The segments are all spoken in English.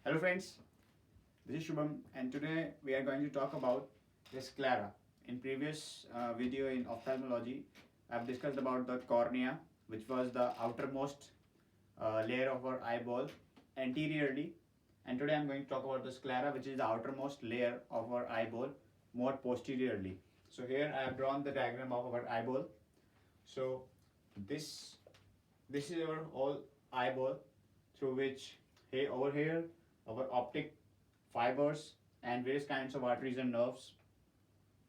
Hello friends, this is Shubham and today we are going to talk about the sclera. In previous video in ophthalmology, I have discussed about the cornea, which was the outermost layer of our eyeball anteriorly, and today I am going to talk about the sclera, which is the outermost layer of our eyeball more posteriorly. So here I have drawn the diagram of our eyeball. So this this is our whole eyeball through which over here our optic fibers and various kinds of arteries and nerves,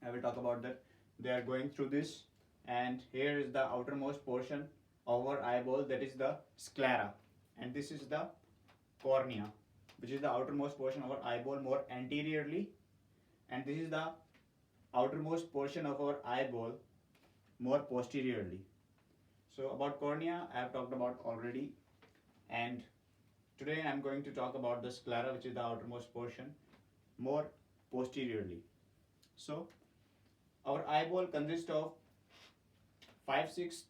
I will talk about that, they are going through this, and here is the outermost portion of our eyeball, that is the sclera, and this is the cornea, which is the outermost portion of our eyeball more anteriorly, and this is the outermost portion of our eyeball more posteriorly. So about cornea I have talked about already, and today I am going to talk about the sclera, which is the outermost portion more posteriorly. So our eyeball consists of 5/6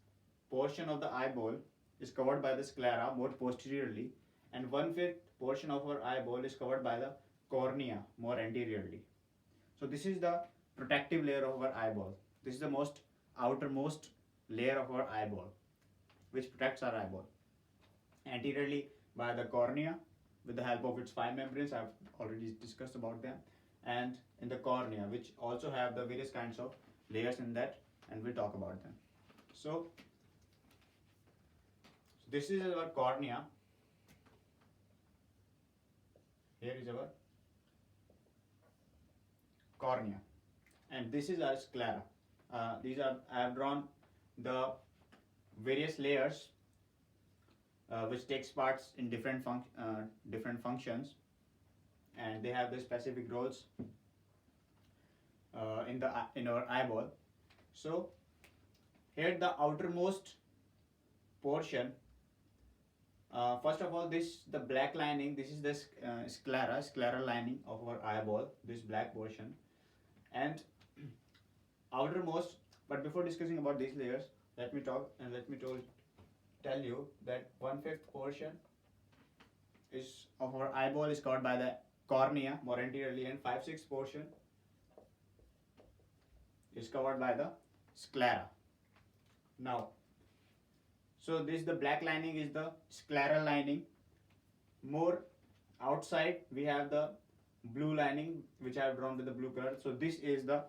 portion of the eyeball is covered by the sclera more posteriorly, and 1/5 portion of our eyeball is covered by the cornea more anteriorly. So this is the protective layer of our eyeball. This is the most outermost layer of our eyeball, which protects our eyeball anteriorly by the cornea with the help of its 5 membranes. I've already discussed about them, and in the cornea, which also have the various kinds of layers in that, and we'll talk about them. So this is our cornea. Here is our cornea, and this is our sclera. I have drawn the various layers which takes parts in different functions, and they have the specific roles in our eyeball. So here the outermost portion, first of all, the black lining, this is the scleral lining of our eyeball, this black portion, and outermost. But before discussing about these layers, let me tell you that 1/5 portion of our eyeball is covered by the cornea more anteriorly, and 5/6 portion is covered by the sclera. Now, so the black lining is the scleral lining. More outside we have the blue lining, which I have drawn with the blue color. So this is the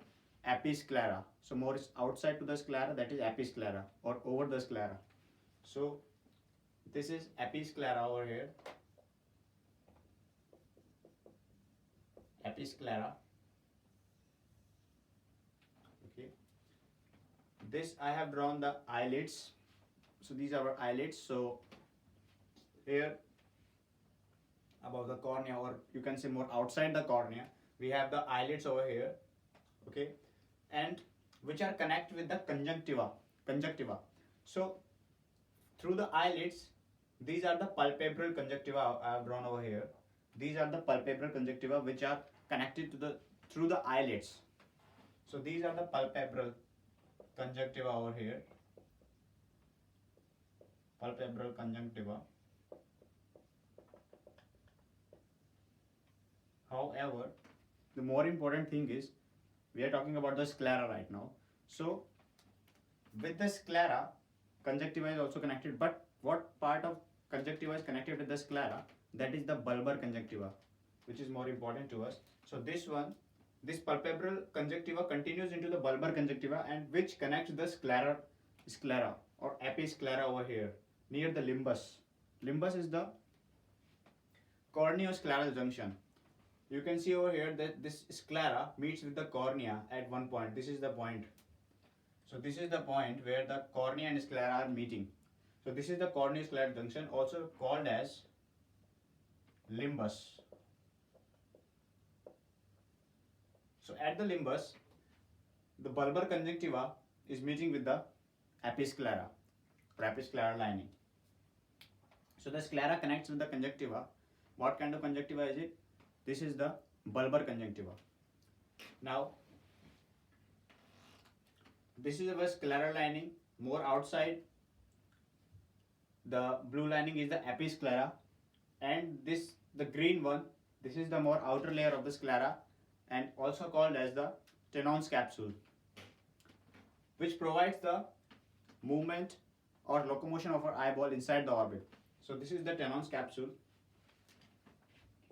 episclera. So more is outside to the sclera, that is episclera, or over the sclera. So this is episclera over here. Episclera. Okay. This I have drawn the eyelids. So these are our eyelids. So here above the cornea, or you can say more outside the cornea, we have the eyelids over here. Okay, and which are connected with the conjunctiva. So through the eyelids, these are the palpebral conjunctiva I have drawn over here. These are the palpebral conjunctiva which are connected through the eyelids. So these are the palpebral conjunctiva over here. Palpebral conjunctiva. However, the more important thing is we are talking about the sclera right now. So with the sclera, conjunctiva is also connected, but what part of conjunctiva is connected with the sclera? That is the bulbar conjunctiva, which is more important to us. So this palpebral conjunctiva continues into the bulbar conjunctiva, and which connects the sclera or episclera over here near the limbus. Limbus is the corneoscleral junction. You can see over here that this sclera meets with the cornea at one point. This is the point. So this is the point where the cornea and sclera are meeting. So this is the corneoscleral junction, also called as limbus. So at the limbus, the bulbar conjunctiva is meeting with the episclera or episcleral lining. So the sclera connects with the conjunctiva. What kind of conjunctiva is it? This is the bulbar conjunctiva. Now, this is our scleral lining. More outside, the blue lining is the episclera, and this the green one, this is the more outer layer of the sclera, and also called as the Tenon's capsule, which provides the movement or locomotion of our eyeball inside the orbit. So this is the Tenon's capsule.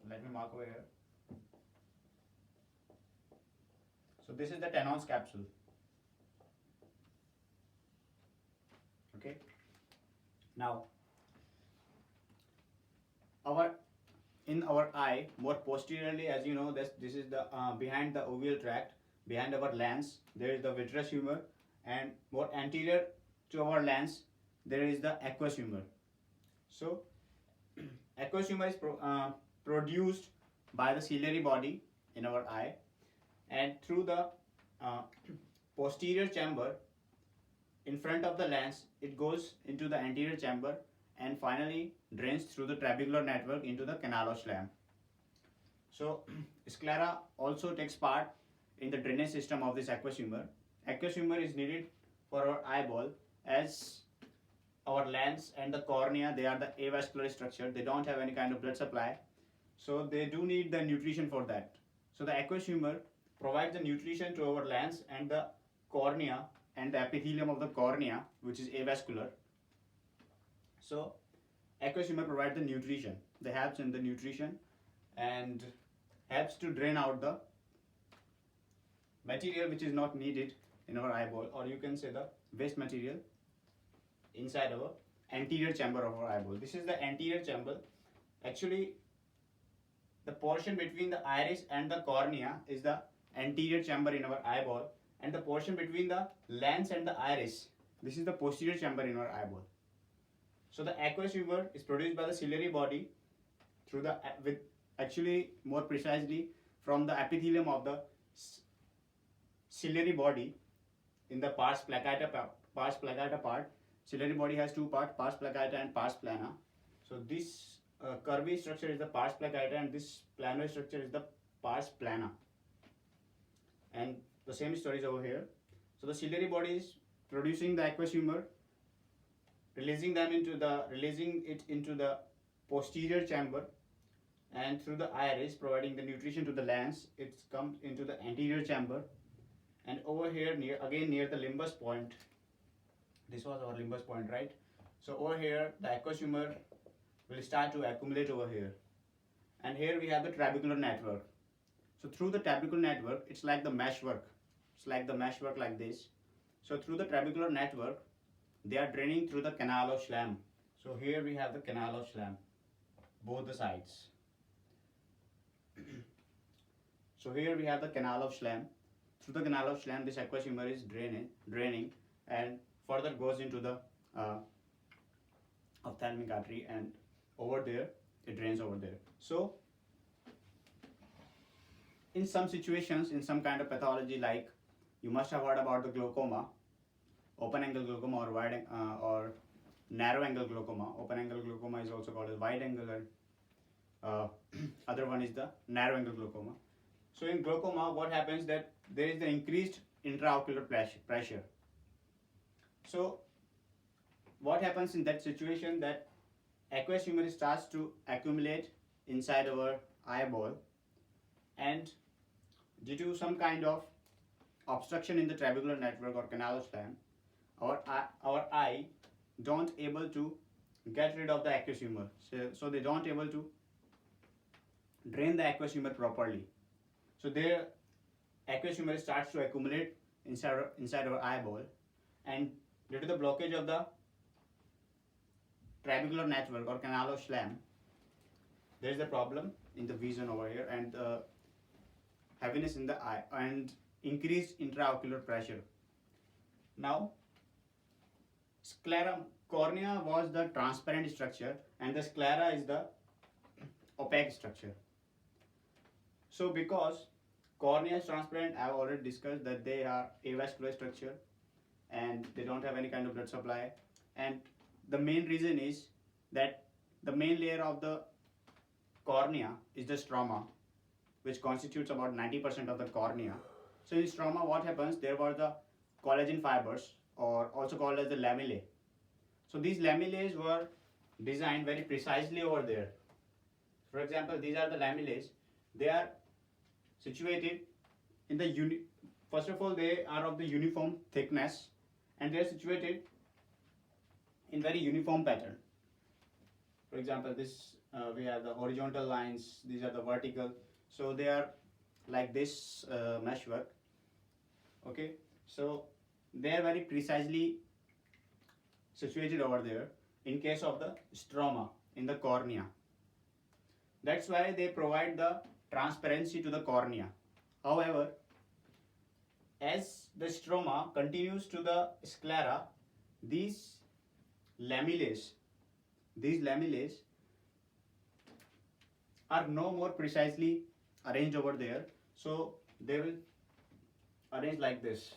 Let me mark over here. So this is the Tenon's capsule. Okay. Now, in our eye, more posteriorly, as you know, this is the behind the oval tract, behind our lens, there is the vitreous humor, and more anterior to our lens, there is the aqueous humor. So, aqueous humor is produced by the ciliary body in our eye, and through the posterior chamber in front of the lens, it goes into the anterior chamber and finally drains through the trabecular network into the canal of Schlemm. So, sclera also takes part in the drainage system of this aqueous humor. Aqueous humor is needed for our eyeball, as our lens and the cornea, they are the avascular structure. They don't have any kind of blood supply, so they do need the nutrition for that. So the aqueous humor provides the nutrition to our lens and the cornea and the epithelium of the cornea, which is avascular. So aqueous humor provides the nutrition. They helps in the nutrition and helps to drain out the material which is not needed in our eyeball, or you can say the waste material inside our anterior chamber of our eyeball. This is the anterior chamber. Actually, the portion between the iris and the cornea is the anterior chamber in our eyeball, and the portion between the lens and the iris, this is the posterior chamber in our eyeball. So the aqueous humor is produced by the ciliary body through the actually more precisely from the epithelium of the ciliary body in the pars placcata part. Ciliary body has two parts, pars placcata and pars plana. So this curvy structure is the pars placcata, and this planar structure is the pars plana. And the same story is over here. So the ciliary body is producing the aqueous humor, releasing it into the posterior chamber, and through the iris providing the nutrition to the lens, it comes into the anterior chamber, and over here near the limbus point. This was our limbus point, right? So over here the aqueous humor will start to accumulate over here, and here we have the trabecular network. So through the trabecular network, it's like the meshwork. It's like the meshwork like this. So through the trabecular network, they are draining through the canal of Schlemm. So here we have the canal of Schlemm, both the sides. So here we have the canal of Schlemm. Through the canal of Schlemm, this aqueous humor is draining and further goes into the ophthalmic artery, and over there it drains over there. So in some situations, in some kind of pathology, like you must have heard about the glaucoma, open angle glaucoma or wide or narrow angle glaucoma. Open angle glaucoma is also called as wide angle, and other one is the narrow angle glaucoma. So in glaucoma, what happens that there is the increased intraocular pressure. So what happens in that situation, that aqueous humor starts to accumulate inside our eyeball, and due to some kind of obstruction in the trabecular network or canal of Schlemm, our eye don't able to get rid of the aqueous humor. So they don't able to drain the aqueous humor properly. So their aqueous humor starts to accumulate inside our eyeball, and due to the blockage of the trabecular network or canal of Schlemm, there is a problem in the vision over here, and heaviness in the eye and increased intraocular pressure. Now, cornea was the transparent structure, and the sclera is the opaque structure. So because cornea is transparent, I have already discussed that they are avascular structure and they don't have any kind of blood supply, and the main reason is that the main layer of the cornea is the stroma, which constitutes about 90% of the cornea. So in stroma, what happens, there were the collagen fibers, or also called as the lamellae. So these lamellae were designed very precisely over there. For example, these are the lamellae. They are situated in the first of all, they are of the uniform thickness, and they are situated in very uniform pattern. For example, this we have the horizontal lines, these are the vertical, so they are like this meshwork. Okay, so they are very precisely situated over there in case of the stroma in the cornea. That's why they provide the transparency to the cornea. However, as the stroma continues to the sclera, these lamellae are no more precisely arranged over there, so they will arrange like this.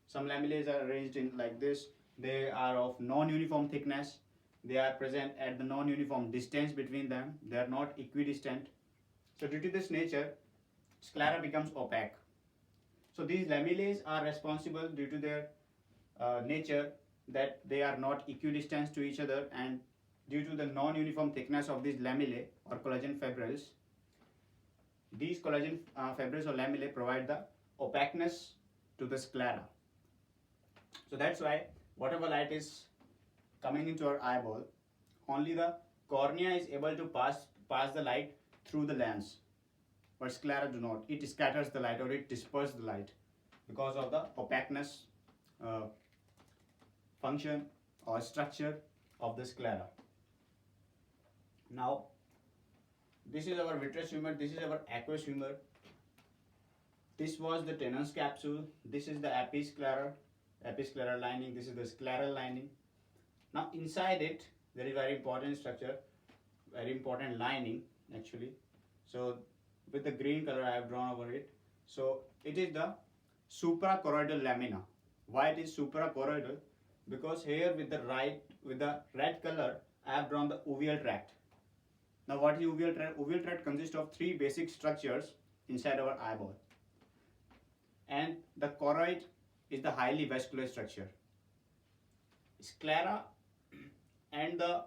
Some lamellae are arranged in like this. They are of non-uniform thickness. They are present at the non-uniform distance between them. They are not equidistant. So due to this nature, sclera becomes opaque. So these lamellae are responsible due to their nature that they are not equidistant to each other, and due to the non-uniform thickness of these lamellae or collagen fibrils, these collagen fibrils or lamellae provide the opaqueness to the sclera. So that's why whatever light is coming into our eyeball, only the cornea is able to pass the light through the lens, but sclera do not. It scatters the light or it disperses the light because of the opaqueness function or structure of the sclera. Now, this is our vitreous humor, this is our aqueous humor. This was the Tenon's capsule. This is the episcleral lining. This is the scleral lining. Now, inside it, there is very important structure, very important lining actually. So, with the green color I have drawn over it. So, it is the suprachoroidal lamina. Why it is suprachoroidal? Because here with the red color, I have drawn the uveal tract. Now, what is uveal tract? Uveal tract consists of three basic structures inside our eyeball, and the choroid is the highly vascular structure. Sclera and the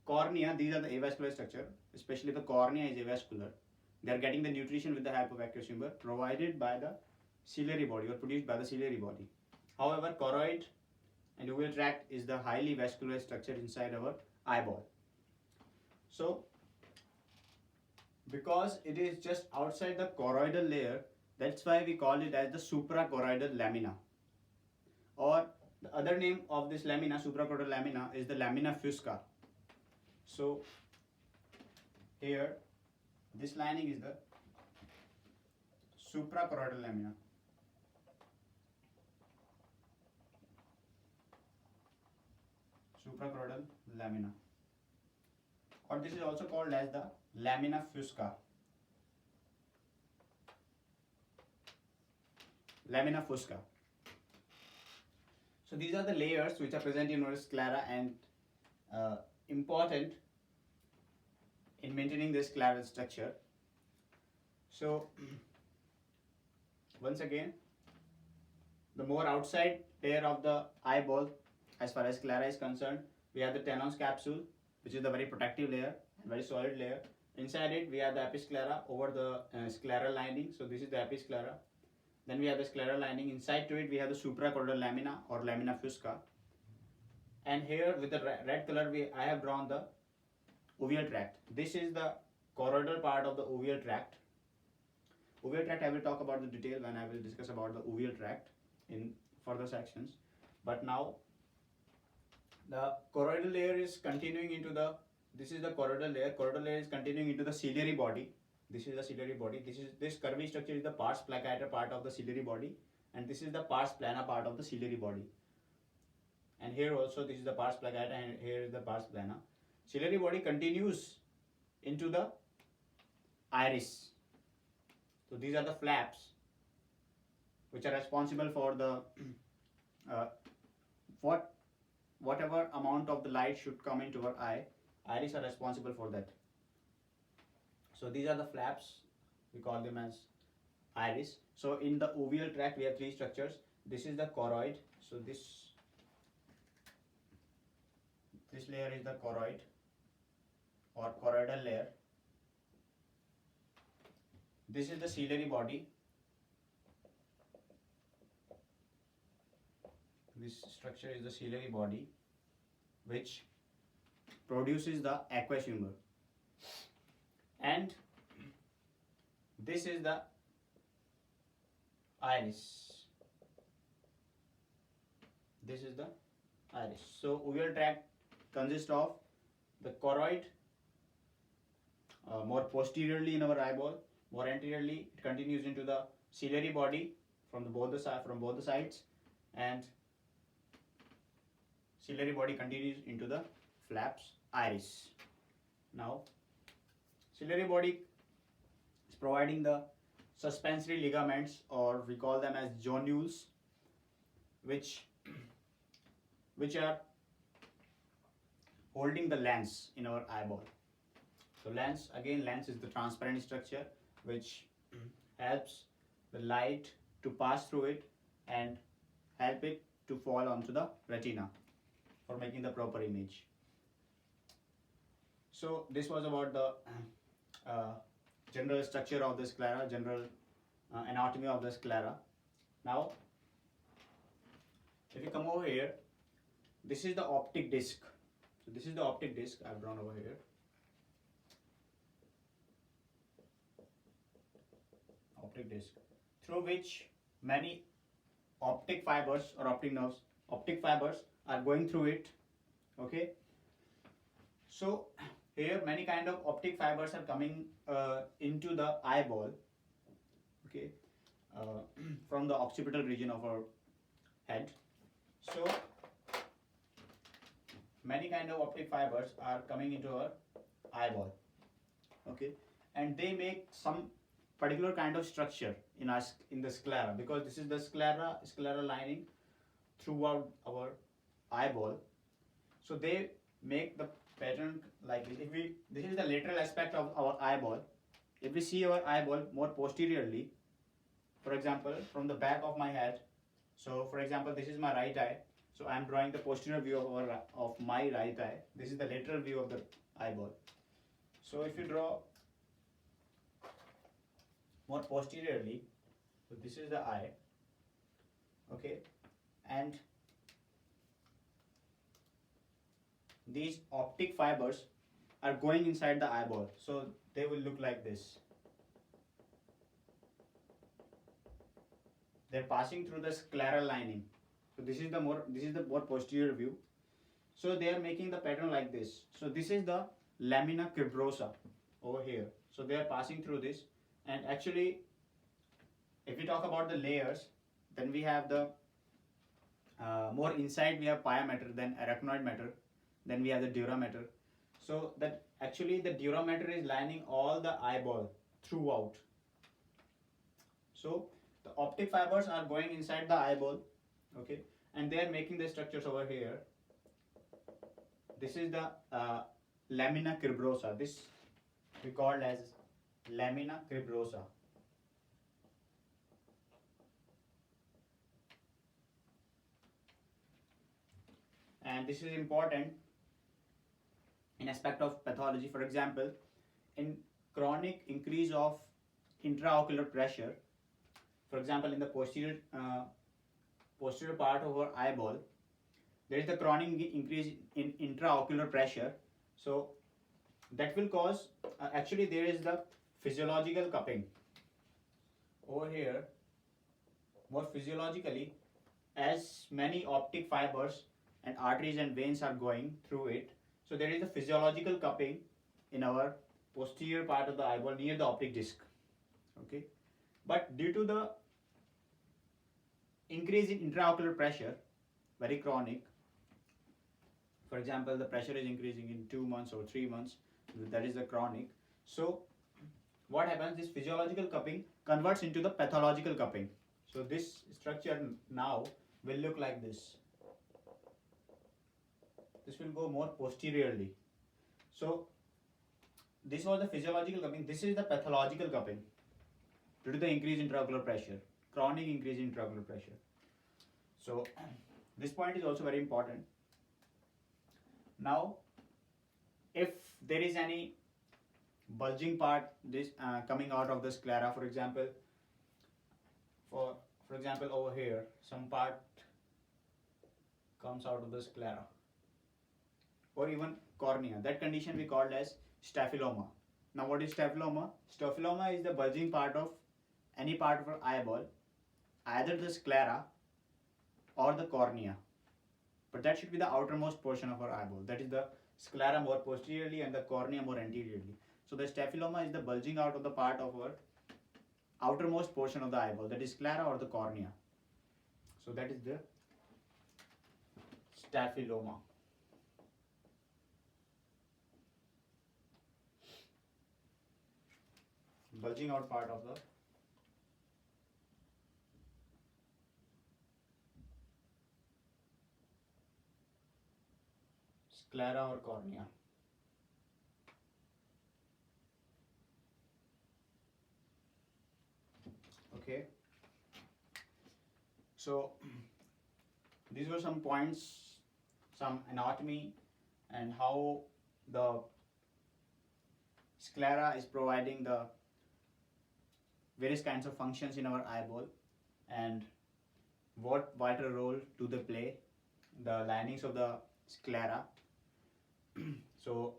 cornea, these are the avascular structure. Especially the cornea is avascular. They are getting the nutrition with the help of aqueous humor provided by the ciliary body or produced by the ciliary body. However, choroid and uveal tract is the highly vascular structure inside our eyeball. So, because it is just outside the choroidal layer, that's why we call it as the suprachoroidal lamina. Or the other name of this lamina, suprachoroidal lamina, is the lamina fusca. So, here, this lining is the suprachoroidal lamina. Suprachoroidal lamina. Or this is also called as the lamina fusca. Lamina fusca. So these are the layers which are present in our sclera and important in maintaining the scleral structure. So once again, the more outside layer of the eyeball as far as sclera is concerned, we have the Tenon's capsule, which is the very protective layer and very solid layer. Inside it, we have the episclera over the scleral lining. So this is the episclera. Then we have the scleral lining. Inside to it, we have the suprachoroidal lamina or lamina fusca. And here with the red color, I have drawn the uveal tract. This is the choroidal part of the uveal tract. Uveal tract, I will talk about the detail when I will discuss about the uveal tract in further sections. But now, the choroidal layer is continuing into the, this is the choroidal layer is continuing into the ciliary body. This is the ciliary body. This curvy structure is the pars placator part of the ciliary body, and this is the pars plana part of the ciliary body. And here also this is the pars placator and here is the pars plana. Ciliary body continues into the iris. So these are the flaps which are responsible for the whatever amount of the light should come into our eye. Iris are responsible for that. So these are the flaps, we call them as iris. So in the uveal tract we have three structures. This is the choroid. So this layer is the choroid. or choroidal layer. This is the ciliary body. This structure is the ciliary body, which produces the aqueous humor. And this is the iris. This is the iris. So uveal tract consists of the choroid, more posteriorly in our eyeball, more anteriorly it continues into the ciliary body from both the sides, and ciliary body continues into the flaps iris. Now, ciliary body is providing the suspensory ligaments, or we call them as zonules, which are holding the lens in our eyeball. So lens is the transparent structure which helps the light to pass through it and help it to fall onto the retina for making the proper image. So this was about the general structure of the sclera, general anatomy of the sclera. Now, if you come over here, this is the optic disc. So this is the optic disc I've drawn over here. Optic disc, through which many optic fibers or optic nerves, optic fibers are going through it. Okay. So here many kind of optic fibers are coming into the eyeball. Okay, from the occipital region of our head. So many kind of optic fibers are coming into our eyeball. Okay, and they make some particular kind of structure in the sclera, because this is the sclera lining throughout our eyeball. So they make the pattern like this. This is the lateral aspect of our eyeball. If we see our eyeball more posteriorly, for example, from the back of my head. So for example, this is my right eye. So I am drawing the posterior view of my right eye. This is the lateral view of the eyeball. So if you draw more posteriorly, so this is the eye. Okay, and these optic fibers are going inside the eyeball, so they will look like this. They're passing through the scleral lining. So this is the more posterior view. So they are making the pattern like this. So this is the lamina cribrosa over here. So they are passing through this, and actually, if we talk about the layers, then we have the more inside we have pia mater, then arachnoid matter, then we have the dura mater. So that actually the dura mater is lining all the eyeball throughout. So the optic fibers are going inside the eyeball, okay, and they are making the structures over here. This is the lamina cribrosa. This we called as lamina cribrosa. And this is important in aspect of pathology. For example, in chronic increase of intraocular pressure, for example, in the posterior part of our eyeball, there is the chronic increase in intraocular pressure. So that will cause, actually there is the physiological cupping over here. More physiologically, as many optic fibers and arteries and veins are going through it, so there is a physiological cupping in our posterior part of the eyeball near the optic disc. Okay, but due to the increase in intraocular pressure, very chronic, for example, the pressure is increasing in 2 months or 3 months, that is the chronic. So what happens, this physiological cupping converts into the pathological cupping. So this structure now will look like this. This will go more posteriorly. So this was the physiological cupping. This is the pathological cupping due to the increase in intraocular pressure, chronic increase in intraocular pressure. So this point is also very important. Now, if there is any bulging part this coming out of the sclera, for example, over here some part comes out of the sclera or even cornea, that condition we called as staphyloma. Now what is staphyloma? Staphyloma is the bulging part of any part of our eyeball, either the sclera or the cornea, but that should be the outermost portion of our eyeball. That is the sclera more posteriorly and the cornea more anteriorly. So the staphyloma is the bulging out of the part of our outermost portion of the eyeball, that is sclera or the cornea. So that is the staphyloma. Bulging out part of the sclera or cornea. Okay. So these were some points, some anatomy, and how the sclera is providing the various kinds of functions in our eyeball, and what vital role do they play, the linings of the sclera. So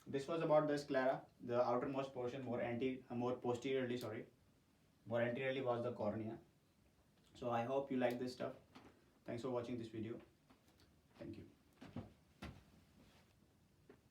this was about the sclera, the outermost portion, more posteriorly was the cornea. So I hope you like this stuff. Thanks for watching this video. Thank you.